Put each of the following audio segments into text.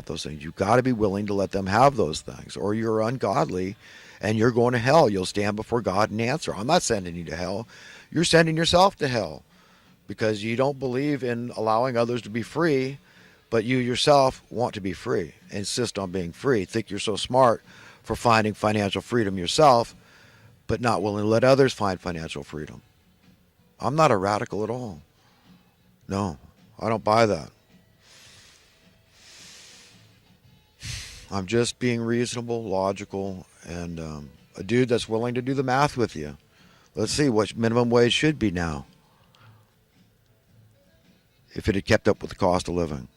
those things. You've got to be willing to let them have those things, or you're ungodly and you're going to hell. You'll stand before God and answer. I'm not sending you to hell. You're sending yourself to hell because you don't believe in allowing others to be free, but you yourself want to be free, insist on being free, think you're so smart for finding financial freedom yourself, but not willing to let others find financial freedom. I'm not a radical at all. No, I don't buy that. I'm just being reasonable, logical, and a dude that's willing to do the math with you. Let's see what minimum wage should be now if it had kept up with the cost of living.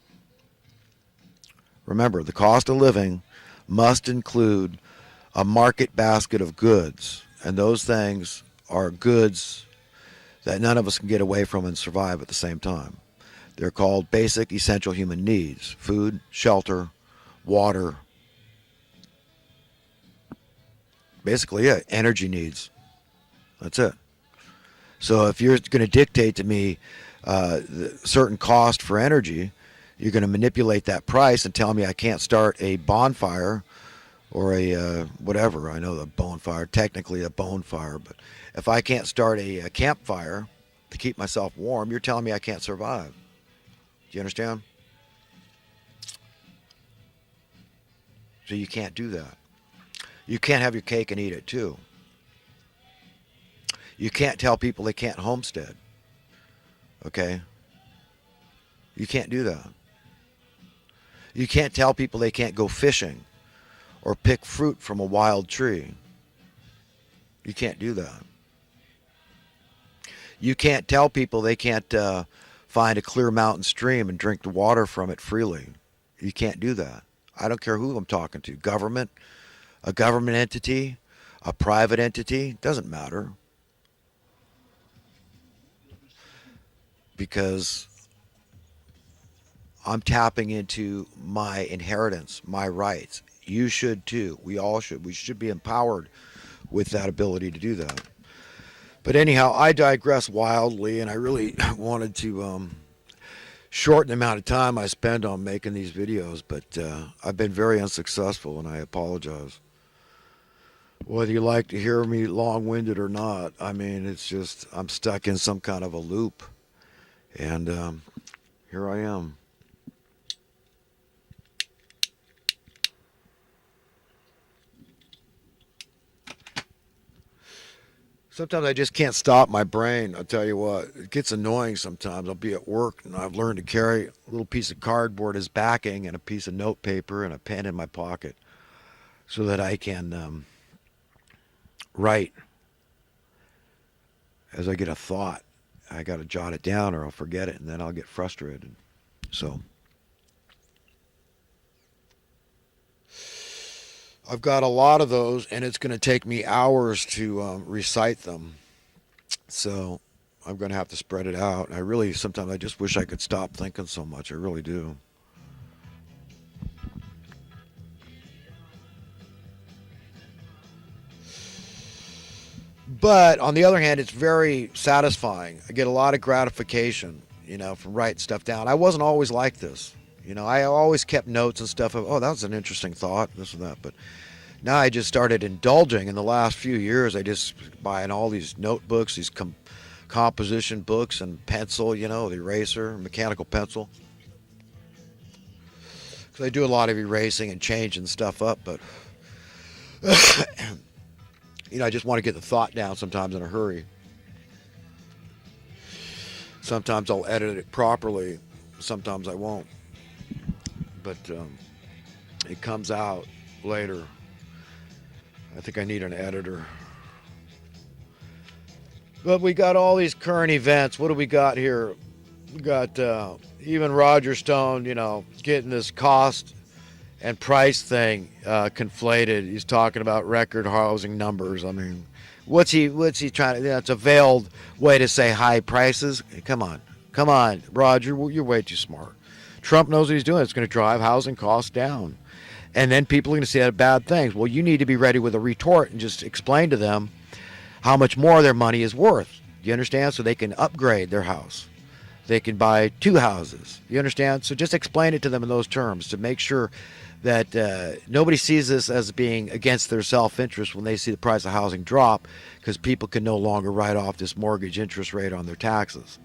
Remember, the cost of living must include a market basket of goods, and those things are goods that none of us can get away from and survive at the same time. They're called basic essential human needs: food, shelter, water, basically it, energy needs. That's it. So if you're going to dictate to me the certain cost for energy, you're going to manipulate that price and tell me I can't start a bonfire or a whatever. I know the bonfire, technically a bonfire, but if I can't start a campfire to keep myself warm, you're telling me I can't survive. Do you understand? So you can't do that. You can't have your cake and eat it too. You can't tell people they can't homestead. Okay? You can't do that. You can't tell people they can't go fishing or pick fruit from a wild tree. You can't do that. You can't tell people they can't find a clear mountain stream and drink the water from it freely. You can't do that. I don't care who I'm talking to. Government, a government entity, a private entity, doesn't matter. Because I'm tapping into my inheritance, my rights. You should too. We all should. We should be empowered with that ability to do that. But anyhow, I digress wildly, and I really wanted to shorten the amount of time I spend on making these videos, but I've been very unsuccessful, and I apologize. Whether you like to hear me long-winded or not, I mean, it's just I'm stuck in some kind of a loop, and here I am. Sometimes I just can't stop my brain. I'll tell you what, it gets annoying sometimes. I'll be at work and I've learned to carry a little piece of cardboard as backing and a piece of note paper and a pen in my pocket so that I can write as I get a thought. I got to jot it down or I'll forget it and then I'll get frustrated. So I've got a lot of those, and it's going to take me hours to recite them. So I'm going to have to spread it out. I really, sometimes I just wish I could stop thinking so much. I really do. But on the other hand, it's very satisfying. I get a lot of gratification, from writing stuff down. I wasn't always like this. I always kept notes and stuff of, oh, that was an interesting thought, this and that. But now I just started indulging in the last few years. I just buying all these notebooks, these composition books and pencil, the eraser, mechanical pencil. Because I do a lot of erasing and changing stuff up, but I just want to get the thought down sometimes in a hurry. Sometimes I'll edit it properly, sometimes I won't. But it comes out later. I think I need an editor. But we got all these current events. What do we got here? We got even Roger Stone, getting this cost and price thing conflated. He's talking about record housing numbers. I mean, what's he trying to? That's a veiled way to say high prices. Come on, Roger, you're way too smart. Trump knows what he's doing. It's going to drive housing costs down. And then people are going to say bad things. Well, you need to be ready with a retort and just explain to them how much more their money is worth. Do you understand? So they can upgrade their house. they can buy 2 houses. You understand? So just explain it to them in those terms to make sure that nobody sees this as being against their self-interest when they see the price of housing drop, because people can no longer write off this mortgage interest rate on their taxes.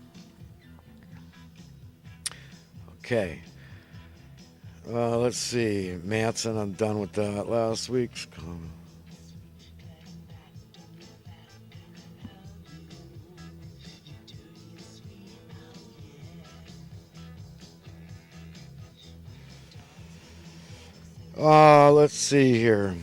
Okay. Let's see. Manson, I'm done with that last week's comment. Let's see here.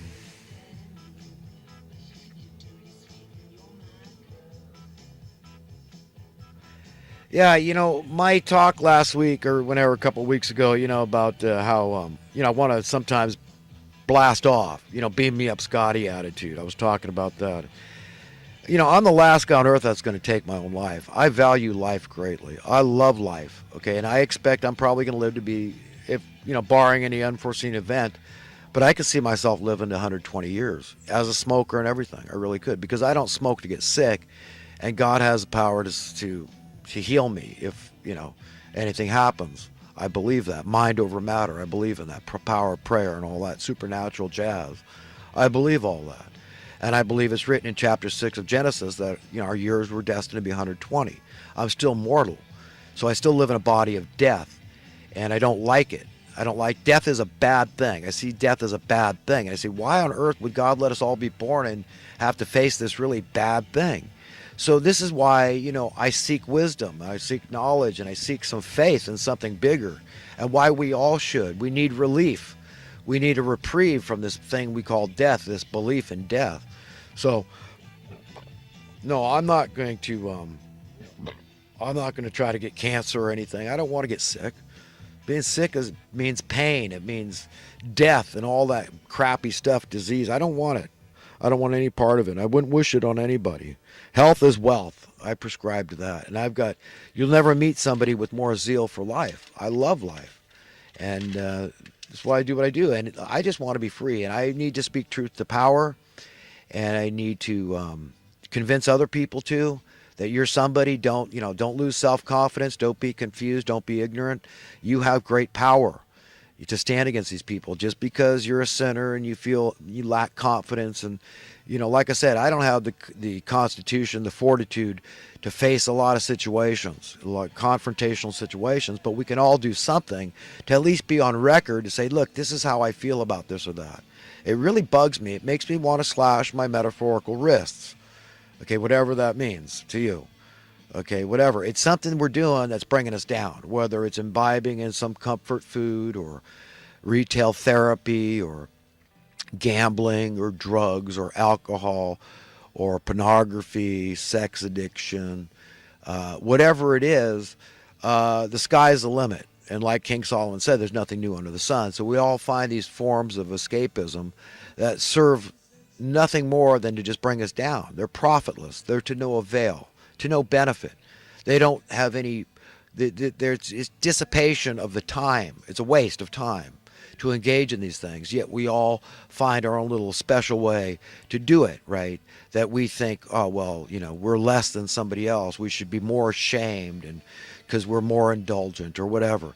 Yeah, my talk last week or whenever, a couple of weeks ago, about how, I want to sometimes blast off, beam me up Scotty attitude. I was talking about that. I'm the last guy on earth that's going to take my own life. I value life greatly. I love life, okay? And I expect I'm probably going to live to be, if, barring any unforeseen event, but I could see myself living to 120 years as a smoker and everything. I really could, because I don't smoke to get sick, and God has the power to heal me if, anything happens. I believe that. Mind over matter. I believe in that. Power of prayer and all that supernatural jazz. I believe all that. And I believe it's written in chapter 6 of Genesis that, our years were destined to be 120. I'm still mortal. So I still live in a body of death. And I don't like it. I don't like death is a bad thing. I see death as a bad thing. And I say, why on earth would God let us all be born and have to face this really bad thing? So this is why, I seek wisdom, I seek knowledge, and I seek some faith in something bigger. And why we all should. We need relief. We need a reprieve from this thing we call death, this belief in death. So, no, I'm not going to try to get cancer or anything. I don't want to get sick. Being sick means pain. It means death and all that crappy stuff, disease. I don't want it. I don't want any part of it. I wouldn't wish it on anybody. Health is wealth. I prescribe to that. And you'll never meet somebody with more zeal for life. I love life. And that's why I do what I do. And I just want to be free. And I need to speak truth to power. And I need to convince other people too that you're somebody. Don't lose self-confidence. Don't be confused. Don't be ignorant. You have great power to stand against these people. Just because you're a sinner and you feel you lack confidence, and like I said, I don't have the constitution, the fortitude to face a lot of situations, like confrontational situations, but we can all do something to at least be on record to say, look, this is how I feel about this or that. It really bugs me. It makes me want to slash my metaphorical wrists. Okay, whatever that means to you. Okay, whatever. It's something we're doing that's bringing us down, whether it's imbibing in some comfort food or retail therapy or gambling or drugs or alcohol or pornography, sex addiction, whatever it is, the sky's the limit. And like King Solomon said, there's nothing new under the sun. So we all find these forms of escapism that serve nothing more than to just bring us down. They're profitless. They're to no avail, to no benefit. They don't have any, it's dissipation of the time. It's a waste of time to engage in these things. Yet we all find our own little special way to do it, right? That we think, oh, well, we're less than somebody else. We should be more ashamed and because we're more indulgent or whatever.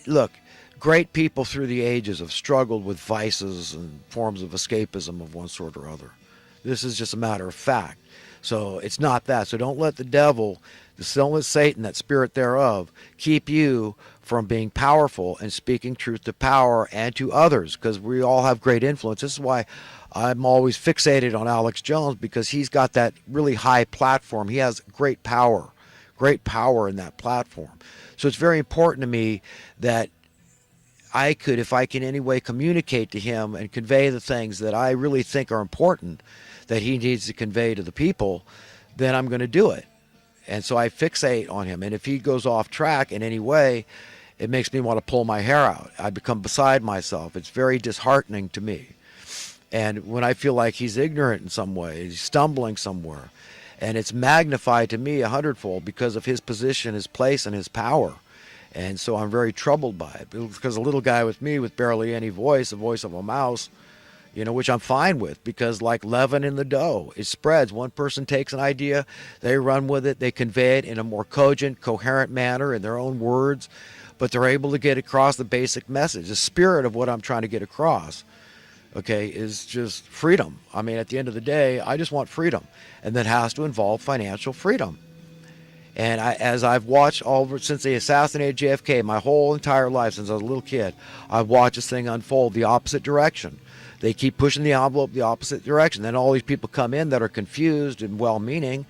Look, great people through the ages have struggled with vices and forms of escapism of one sort or other. This is just a matter of fact. So it's not that. So don't let the devil, don't let Satan, that spirit thereof, keep you from being powerful and speaking truth to power and to others, because we all have great influence. This is why I'm always fixated on Alex Jones, because he's got that really high platform. He has great power in that platform. So it's very important to me that I could, if I can in any way communicate to him and convey the things that I really think are important that he needs to convey to the people, then I'm going to do it. And so I fixate on him. And if he goes off track in any way, it makes me want to pull my hair out. I become beside myself. It's very disheartening to me. And when I feel like he's ignorant in some way, he's stumbling somewhere, and it's magnified to me 100-fold because of his position, his place, and his power. And so I'm very troubled by it, because a little guy with me with barely any voice, the voice of a mouse, which I'm fine with, because like leaven in the dough, it spreads. One person takes an idea, they run with it, they convey it in a more cogent, coherent manner in their own words, but they're able to get across the basic message. The spirit of what I'm trying to get across, okay, is just freedom. I mean, at the end of the day, I just want freedom, and that has to involve financial freedom. And as I've watched since they assassinated JFK, my whole entire life since I was a little kid, I've watched this thing unfold the opposite direction. They keep pushing the envelope the opposite direction. Then all these people come in that are confused and well-meaning.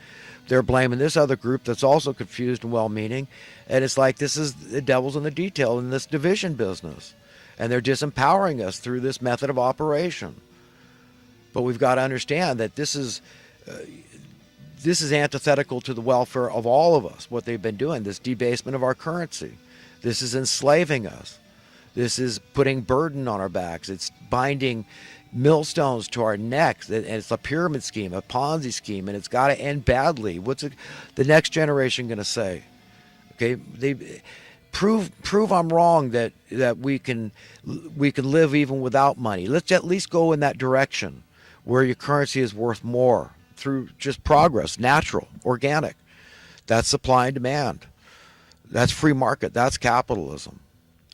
They're blaming this other group that's also confused and well-meaning. And it's like this is the devil's in the detail in this division business. And they're disempowering us through this method of operation. But we've got to understand that this is antithetical to the welfare of all of us, what they've been doing, this debasement of our currency. This is enslaving us. This is putting burden on our backs. It's binding millstones to our necks. And it's a pyramid scheme, a Ponzi scheme, and it's got to end badly. What's the next generation going to say? Okay, they prove I'm wrong that we can live even without money. Let's at least go in that direction where your currency is worth more through just progress, natural, organic. That's supply and demand. That's free market. That's capitalism.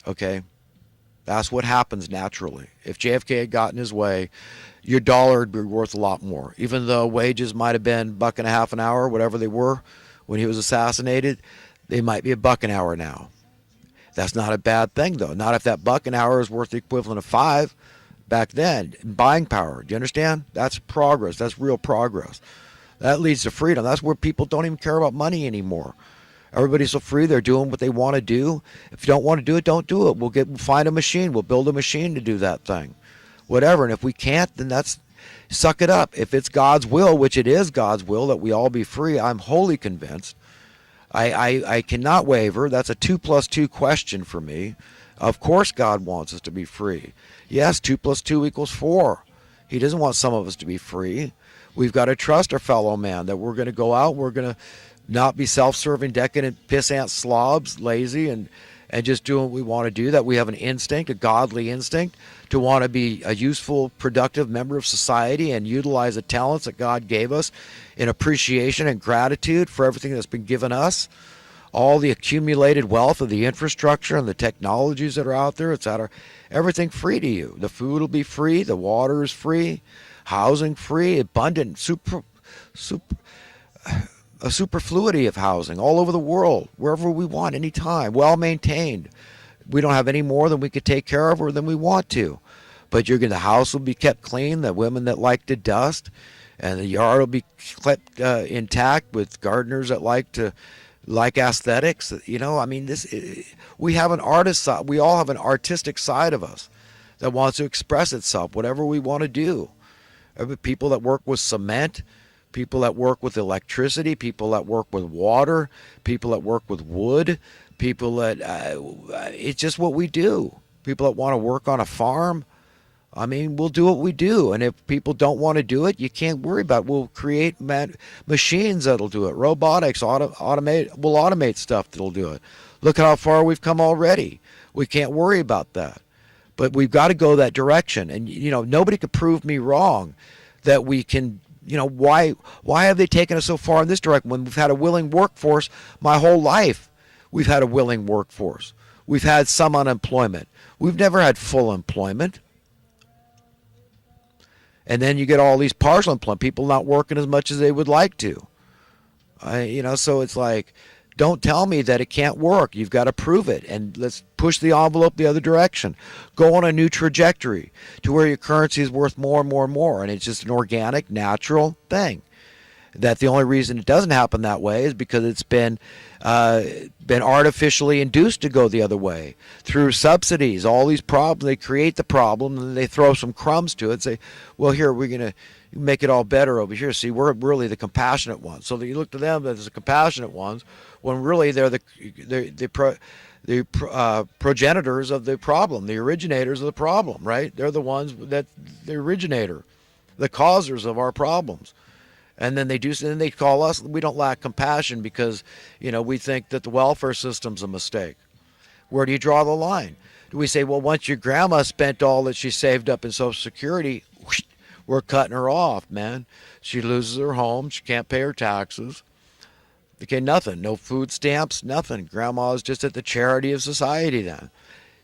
Okay? That's what happens naturally. If JFK had gotten his way, your dollar would be worth a lot more. Even though wages might have been $1.50 an hour, whatever they were when he was assassinated, they might be $1 an hour now. That's not a bad thing, though. Not if that $1 an hour is worth the equivalent of $5 back then. Buying power. Do you understand? That's progress. That's real progress. That leads to freedom. That's where people don't even care about money anymore. Everybody's so free. They're doing what they want to do. If you don't want to do it, don't do it. We'll find a machine. We'll build a machine to do that thing. Whatever. And if we can't, then suck it up. If it's God's will, which it is God's will that we all be free, I'm wholly convinced. I cannot waver. That's a 2 + 2 question for me. Of course God wants us to be free. Yes, 2 + 2 = 4. He doesn't want some of us to be free. We've got to trust our fellow man that we're going to go out, we're going to not be self-serving, decadent, pissant slobs, lazy, and just doing what we want to do, that we have an instinct, a godly instinct, to want to be a useful, productive member of society and utilize the talents that God gave us in appreciation and gratitude for everything that's been given us. All the accumulated wealth of the infrastructure and the technologies that are out there, everything free to you. The food will be free, the water is free, housing free, abundant, a superfluity of housing all over the world, wherever we want, anytime, well maintained. We don't have any more than we could take care of or than we want to. But the house will be kept clean, the women that like to dust, and the yard will be kept intact with gardeners that like aesthetics. I mean, we have an artist side. We all have an artistic side of us that wants to express itself, whatever we want to do. People that work with cement, people that work with electricity, people that work with water, people that work with wood, people that it's just what we do. People that want to work on a farm, I mean, we'll do what we do. And if people don't want to do it, you can't worry about it. We'll create machines that'll do it. Robotics will automate stuff that'll do it. Look at how far we've come already. We can't worry about that. But we've got to go that direction. And, nobody could prove me wrong that we can. Why have they taken us so far in this direction when we've had a willing workforce my whole life? We've had a willing workforce. We've had some unemployment. We've never had full employment. And then you get all these partial employment, people not working as much as they would like to. So it's like, don't tell me that it can't work. You've got to prove it. And let's push the envelope the other direction. Go on a new trajectory to where your currency is worth more and more and more. And it's just an organic, natural thing. That the only reason it doesn't happen that way is because it's been artificially induced to go the other way through subsidies. All these problems, they create the problem and they throw some crumbs to it and say, well, here, we're going to make it all better over here. See, we're really the compassionate ones. So that you look to them as the compassionate ones when really they're the progenitors of the problem, the originators of the problem, right? They're the ones that the originator, the causers of our problems. And then they call us, we don't lack compassion because, we think that the welfare system's a mistake. Where do you draw the line? Do we say, well, once your grandma spent all that she saved up in Social Security, We're cutting her off, man. She loses her home. She can't pay her taxes. Okay, nothing. No food stamps, nothing. Grandma's just at the charity of society then.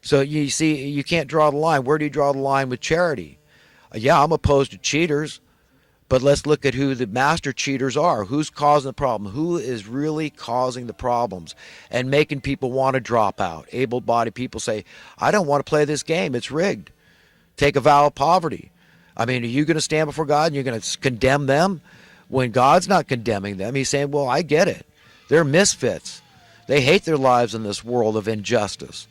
So you see, you can't draw the line. Where do you draw the line with charity? Yeah, I'm opposed to cheaters, but let's look at who the master cheaters are. Who's causing the problem? Who is really causing the problems and making people want to drop out? Able-bodied people say, I don't want to play this game. It's rigged. Take a vow of poverty. I mean, are you going to stand before God and you're going to condemn them when God's not condemning them? He's saying, well, I get it. They're misfits. They hate their lives in this world of injustice.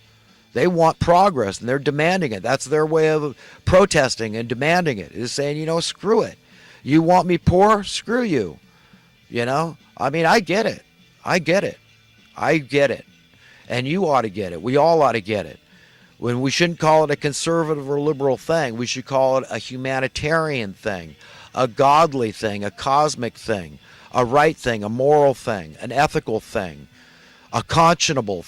They want progress and they're demanding it. That's their way of protesting and demanding it, is saying, you know, screw it. You want me poor? Screw you. You know? I mean, I get it. I get it. I get it. And you ought to get it. We all ought to get it. When we shouldn't call it a conservative or liberal thing, we should call it a humanitarian thing, a godly thing, a cosmic thing, a right thing, a moral thing, an ethical thing, a conscionable